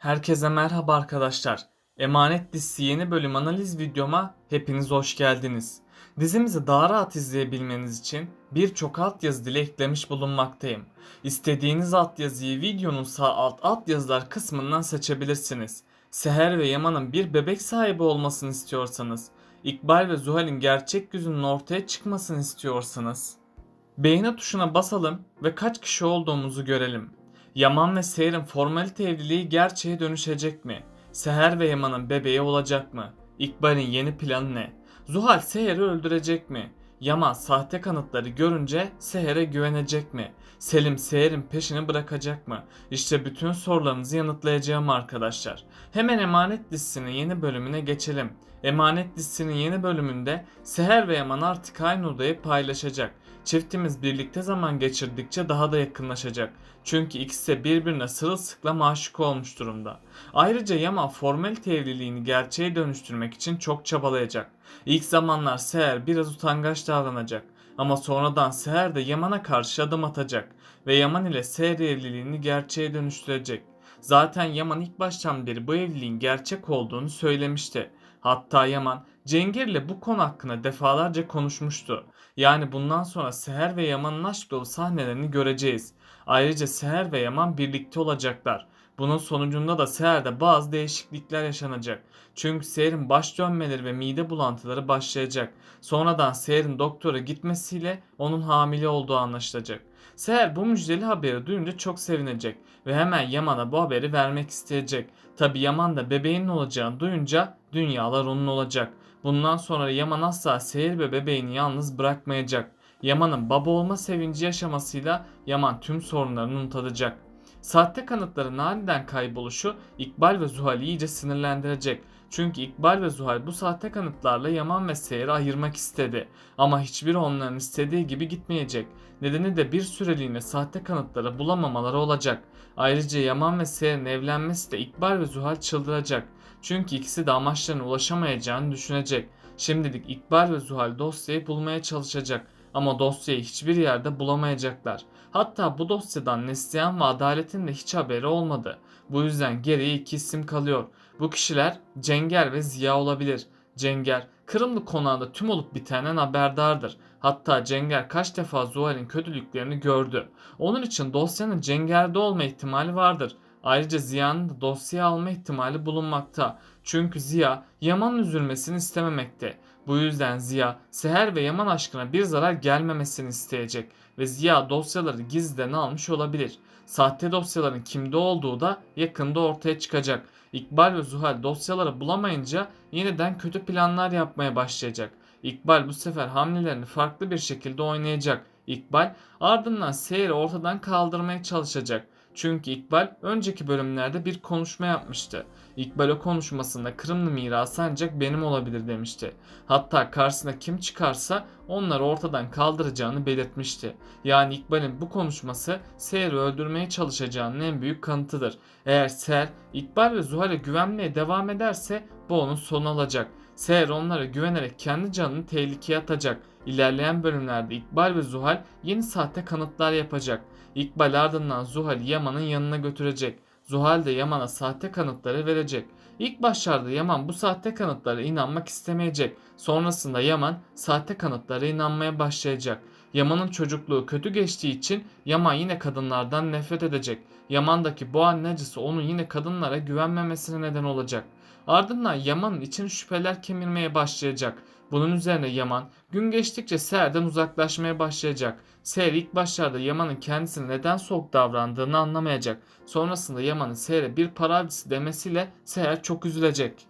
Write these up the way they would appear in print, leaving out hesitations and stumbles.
Herkese merhaba arkadaşlar. Emanet dizisi yeni bölüm analiz videoma hepiniz hoş geldiniz. Dizimizi daha rahat izleyebilmeniz için birçok altyazı dili eklemiş bulunmaktayım. İstediğiniz altyazıyı videonun sağ alt altyazılar kısmından seçebilirsiniz. Seher ve Yaman'ın bir bebek sahibi olmasını istiyorsanız, İkbal ve Zuhal'in gerçek yüzünün ortaya çıkmasını istiyorsanız, beğeni tuşuna basalım ve kaç kişi olduğumuzu görelim. Yaman ve Seher'in formalite evliliği gerçeğe dönüşecek mi? Seher ve Yaman'ın bebeği olacak mı? İkbal'in yeni planı ne? Zuhal Seher'i öldürecek mi? Yaman sahte kanıtları görünce Seher'e güvenecek mi? Selim Seher'in peşini bırakacak mı? İşte bütün sorularınızı yanıtlayacağım arkadaşlar. Hemen Emanet dizisinin yeni bölümüne geçelim. Emanet dizisinin yeni bölümünde Seher ve Yaman artık aynı odayı paylaşacak. Çiftimiz birlikte zaman geçirdikçe daha da yakınlaşacak. Çünkü ikisi de birbirine sırılsıklam aşık olmuş durumda. Ayrıca Yaman formalite evliliğini gerçeğe dönüştürmek için çok çabalayacak. İlk zamanlar Seher biraz utangaç davranacak. Ama sonradan Seher de Yaman'a karşı adım atacak. Ve Yaman ile Seher evliliğini gerçeğe dönüştürecek. Zaten Yaman ilk baştan beri bu evliliğin gerçek olduğunu söylemişti. Hatta Yaman Cengir ile bu konu hakkında defalarca konuşmuştu. Yani bundan sonra Seher ve Yaman'ın aşk dolu sahnelerini göreceğiz. Ayrıca Seher ve Yaman birlikte olacaklar. Bunun sonucunda da Seher'de bazı değişiklikler yaşanacak. Çünkü Seher'in baş dönmeleri ve mide bulantıları başlayacak. Sonradan Seher'in doktora gitmesiyle onun hamile olduğu anlaşılacak. Seher bu müjdeli haberi duyunca çok sevinecek ve hemen Yaman'a bu haberi vermek isteyecek. Tabi Yaman da bebeğinin olacağını duyunca dünyalar onun olacak. Bundan sonra Yaman asla Seher ve bebeğini yalnız bırakmayacak. Yaman'ın baba olma sevinci yaşamasıyla Yaman tüm sorunlarını unutacak. Sahte kanıtların aniden kayboluşu İkbal ve Zuhal'i iyice sinirlendirecek. Çünkü İkbal ve Zuhal bu sahte kanıtlarla Yaman ve Seher'i ayırmak istedi. Ama hiçbiri onların istediği gibi gitmeyecek. Nedeni de bir süreliğine sahte kanıtları bulamamaları olacak. Ayrıca Yaman ve Seher'in evlenmesi de İkbal ve Zuhal çıldıracak. Çünkü ikisi de amaçlarına ulaşamayacağını düşünecek. Şimdilik İkbal ve Zuhal dosyayı bulmaya çalışacak ama dosyayı hiçbir yerde bulamayacaklar. Hatta bu dosyadan Neslihan ve Adalet'in de hiç haberi olmadı. Bu yüzden geriye iki isim kalıyor. Bu kişiler Cenger ve Ziya olabilir. Cenger, Kırımlı konağında tüm olup bitenden haberdardır. Hatta Cenger kaç defa Zuhal'in kötülüklerini gördü. Onun için dosyanın Cenger'de olma ihtimali vardır. Ayrıca Ziya'nın da dosyayı alma ihtimali bulunmakta. Çünkü Ziya Yaman'ın üzülmesini istememekte. Bu yüzden Ziya Seher ve Yaman aşkına bir zarar gelmemesini isteyecek ve Ziya dosyaları gizliden almış olabilir. Sahte dosyaların kimde olduğu da yakında ortaya çıkacak. İkbal ve Zuhal dosyaları bulamayınca yeniden kötü planlar yapmaya başlayacak. İkbal bu sefer hamlelerini farklı bir şekilde oynayacak. İkbal ardından Seher'i ortadan kaldırmaya çalışacak. Çünkü İkbal önceki bölümlerde bir konuşma yapmıştı. İkbal o konuşmasında Kırımlı mirası ancak benim olabilir demişti. Hatta karşısına kim çıkarsa onları ortadan kaldıracağını belirtmişti. Yani İkbal'in bu konuşması Seher'i öldürmeye çalışacağının en büyük kanıtıdır. Eğer Seher, İkbal ve Zuhal'e güvenmeye devam ederse bu onun sonu olacak. Seher onlara güvenerek kendi canını tehlikeye atacak. İlerleyen bölümlerde İkbal ve Zuhal yeni sahte kanıtlar yapacak. İkbal ardından Zuhal'i Yaman'ın yanına götürecek. Zuhal de Yaman'a sahte kanıtları verecek. İlk başlarda Yaman bu sahte kanıtlara inanmak istemeyecek. Sonrasında Yaman sahte kanıtlara inanmaya başlayacak. Yaman'ın çocukluğu kötü geçtiği için Yaman yine kadınlardan nefret edecek. Yaman'daki bu anne acısı onun yine kadınlara güvenmemesine neden olacak. Ardından Yaman'ın için şüpheler kemirmeye başlayacak. Bunun üzerine Yaman gün geçtikçe Seher'den uzaklaşmaya başlayacak. Seher ilk başlarda Yaman'ın kendisine neden soğuk davrandığını anlamayacak. Sonrasında Yaman'ın Seher'e bir para avcısı demesiyle Seher çok üzülecek.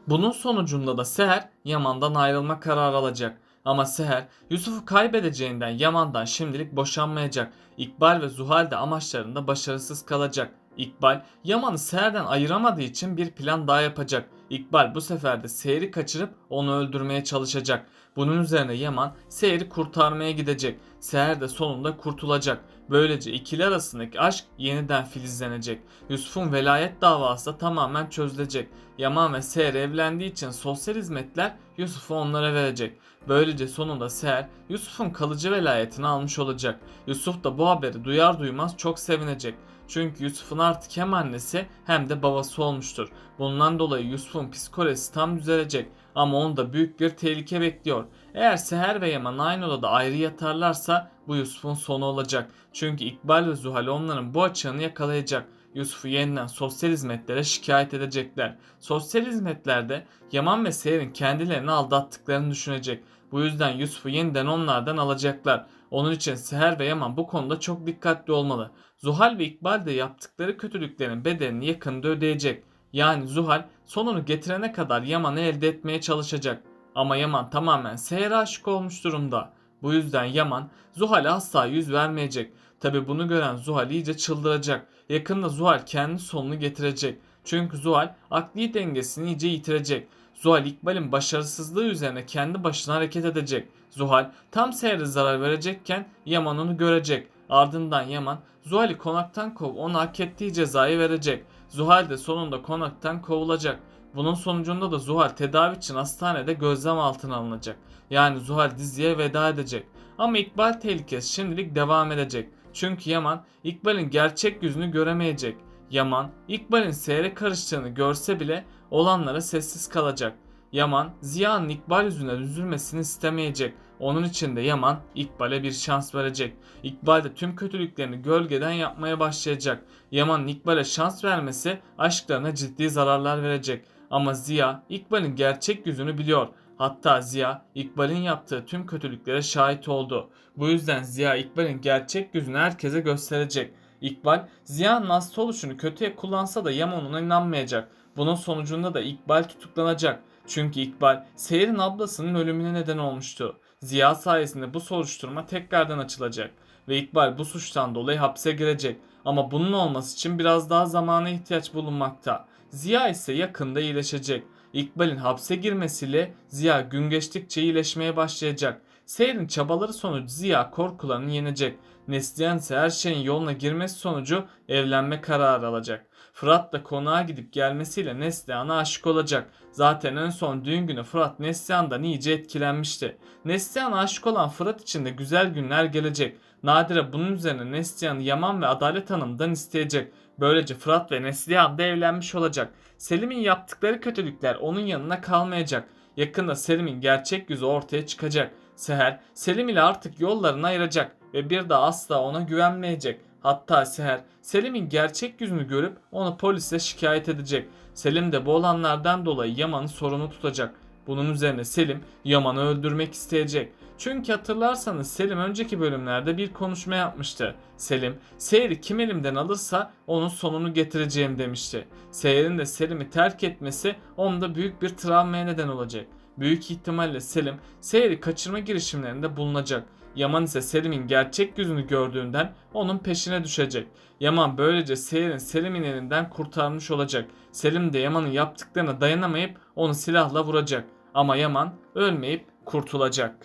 Bunun sonucunda da Seher Yaman'dan ayrılma kararı alacak. Ama Seher Yusuf'u kaybedeceğinden Yaman'dan şimdilik boşanmayacak. İkbal ve Zuhal de amaçlarında başarısız kalacak. İkbal Yaman'ı Seher'den ayıramadığı için bir plan daha yapacak. İkbal bu sefer de Seher'i kaçırıp onu öldürmeye çalışacak. Bunun üzerine Yaman Seher'i kurtarmaya gidecek. Seher de sonunda kurtulacak. Böylece ikili arasındaki aşk yeniden filizlenecek. Yusuf'un velayet davası da tamamen çözülecek. Yaman ve Seher evlendiği için sosyal hizmetler Yusuf'u onlara verecek. Böylece sonunda Seher Yusuf'un kalıcı velayetini almış olacak. Yusuf da bu haberi duyar duymaz çok sevinecek. Çünkü Yusuf'un artık hem annesi hem de babası olmuştur. Bundan dolayı Yusuf'un psikolojisi tam düzelecek ama onda büyük bir tehlike bekliyor. Eğer Seher ve Yaman aynı odada ayrı yatarlarsa bu Yusuf'un sonu olacak. Çünkü İkbal ve Zuhal onların bu açığını yakalayacak. Yusuf'u yeniden sosyal hizmetlere şikayet edecekler. Sosyal hizmetlerde Yaman ve Seher'in kendilerini aldattıklarını düşünecek. Bu yüzden Yusuf'u yeniden onlardan alacaklar. Onun için Seher ve Yaman bu konuda çok dikkatli olmalı. Zuhal ve İkbal de yaptıkları kötülüklerin bedelini yakında ödeyecek. Yani Zuhal sonunu getirene kadar Yaman'ı elde etmeye çalışacak. Ama Yaman tamamen Seher'e aşık olmuş durumda. Bu yüzden Yaman Zuhal'e asla yüz vermeyecek. Tabi bunu gören Zuhal iyice çıldıracak. Yakında Zuhal kendi sonunu getirecek. Çünkü Zuhal akli dengesini iyice yitirecek. Zuhal İkbal'in başarısızlığı üzerine kendi başına hareket edecek. Zuhal tam Seher'e zarar verecekken Yaman onu görecek. Ardından Yaman Zuhal'i konaktan kovup ona hak ettiği cezayı verecek. Zuhal de sonunda konaktan kovulacak. Bunun sonucunda da Zuhal tedavi için hastanede gözlem altına alınacak. Yani Zuhal diziye veda edecek. Ama İkbal tehlikesi şimdilik devam edecek. Çünkü Yaman İkbal'in gerçek yüzünü göremeyecek. Yaman İkbal'in Seher'e karıştığını görse bile olanlara sessiz kalacak. Yaman Ziya'nın İkbal yüzünden üzülmesini istemeyecek. Onun için de Yaman İkbal'e bir şans verecek. İkbal de tüm kötülüklerini gölgeden yapmaya başlayacak. Yaman'ın İkbal'e şans vermesi aşklarına ciddi zararlar verecek. Ama Ziya İkbal'in gerçek yüzünü biliyor. Hatta Ziya İkbal'in yaptığı tüm kötülüklere şahit oldu. Bu yüzden Ziya İkbal'in gerçek yüzünü herkese gösterecek. İkbal Ziya'nın hasta oluşunu kötüye kullansa da Yaman ona inanmayacak. Bunun sonucunda da İkbal tutuklanacak. Çünkü İkbal Seher'in ablasının ölümüne neden olmuştu. Ziya sayesinde bu soruşturma tekrardan açılacak ve İkbal bu suçtan dolayı hapse girecek. Ama bunun olması için biraz daha zamana ihtiyaç bulunmakta. Ziya ise yakında iyileşecek. İkbal'in hapse girmesiyle Ziya gün geçtikçe iyileşmeye başlayacak. Seher'in çabaları sonucu Ziya korkularını yenecek. Neslihan ise her şeyin yoluna girmesi sonucu evlenme kararı alacak. Fırat da konağa gidip gelmesiyle Neslihan'a aşık olacak. Zaten en son düğün günü Fırat Neslihan'dan iyice etkilenmişti. Neslihan'a aşık olan Fırat için de güzel günler gelecek. Nadire bunun üzerine Neslihan'ı Yaman ve Adalet Hanım'dan isteyecek. Böylece Fırat ve Neslihan da evlenmiş olacak. Selim'in yaptıkları kötülükler onun yanına kalmayacak. Yakında Selim'in gerçek yüzü ortaya çıkacak. Seher, Selim ile artık yollarını ayıracak ve bir daha asla ona güvenmeyecek. Hatta Seher, Selim'in gerçek yüzünü görüp onu polise şikayet edecek. Selim de bu olanlardan dolayı Yaman'ı sorumlu tutacak. Bunun üzerine Selim Yaman'ı öldürmek isteyecek. Çünkü hatırlarsanız Selim önceki bölümlerde bir konuşma yapmıştı. Selim, Seher'i kim elimden alırsa onun sonunu getireceğim demişti. Seher'in de Selim'i terk etmesi onda büyük bir travmaya neden olacak. Büyük ihtimalle Selim, Seher'i kaçırma girişimlerinde bulunacak. Yaman ise Selim'in gerçek yüzünü gördüğünden onun peşine düşecek. Yaman böylece Seher'in Selim'in elinden kurtarmış olacak. Selim de Yaman'ın yaptıklarına dayanamayıp onu silahla vuracak. Ama Yaman ölmeyip kurtulacak.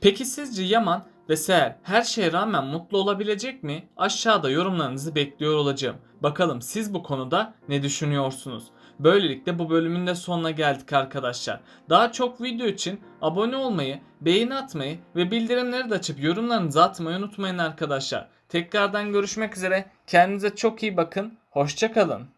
Peki sizce Yaman ve Seher her şeye rağmen mutlu olabilecek mi? Aşağıda yorumlarınızı bekliyor olacağım. Bakalım siz bu konuda ne düşünüyorsunuz? Böylelikle bu bölümün de sonuna geldik arkadaşlar. Daha çok video için abone olmayı, beğeni atmayı ve bildirimleri de açıp yorumlarınızı atmayı unutmayın arkadaşlar. Tekrardan görüşmek üzere. Kendinize çok iyi bakın. Hoşça kalın.